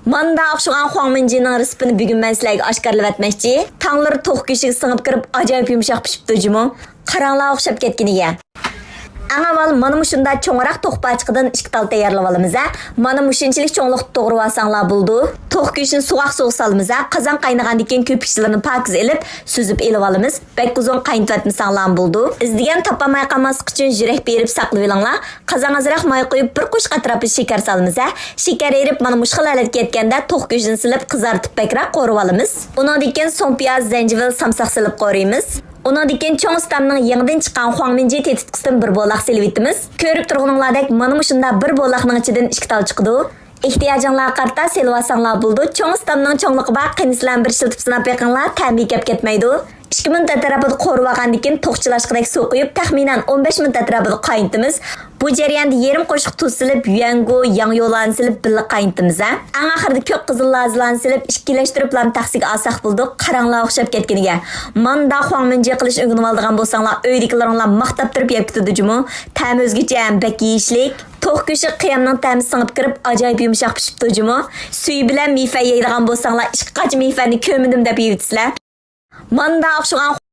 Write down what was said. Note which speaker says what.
Speaker 1: Manda oxşugan Huangminjining reseptini bugun men sizlarga oshkorlab etmoqchi. Tanglar to'q go'shiga singib kirib, ajoyib yumshoq pishibdi jimo. Qaranglar o'xshab ketganiga. Eng avval mana shunda cho'ngroq to'q pachiqidan 2 tal tayyorlab olamiz. Mana shunchalik cho'ngliqni to'g'rib olsanglar bo'ldi. To'q go'shini suvoq solamiz. Qozon qaynagandan keyin ko'pikchilarni pokiz elib, suzib elib olamiz. Bek uzun qaynatmasanglar bo'ldi. Izdigan topamay qolmaslik uchun yurak berib saqlab olinglar. Qozon azroq moy qo'yib, bir qo'shq atrofiga shakar solamiz. Shakar erib, mana mush xilalat ketganda to'q go'shini silib, qizartib bakroq qo'rib olamiz. Undan keyin so'ng piyoz, zanjivil, samsoq silib qo'raymiz. Undan keyin cho'ng ustamning yangidan chiqqan Huangminji tetitqisidan bir bo'loq silib etamiz. Ko'rib turganinglardek mana shunda bir bo'loqning ichidan 2 tal chiqdi. Ehtiyojinglar qarta silib olsanglar bo'ldi. Cho'ng ustamning cho'ngliqi bor qinislan bir shiltib sinab beqinglar, ta'mi kep ketmaydi. 2 minut atrofida qo'rib olgandan keyin to'qchilashqidek suv quyib, taxminan 15 minut atrofida qaynatamiz. Bu jarayonda yarim qo'shiq tuz silib, yuango, yang yo'lan silib birga qaynatamiz. Eng oxirida ko'k qizil lazlan silib, ikkilashtirib lam taxsiga olsak bo'ldi. Qaranglar o'xshab ketganiga. Manda Huangminji qilish o'rganib olgan bo'lsanglar, uydagilaringlar maqtab turib yeb ketadi jimo. Ta'mi o'zgacha ham bak yeyishlik. To'q go'shi qiyamning ta'mi singib kirib, ajoyib yumshoq pishibdi jimo. Suy bilan mifa yeydigan bo'lsanglar, 2 qach mifani ko'mindim deb yeyitsizlar. Manda oxşugan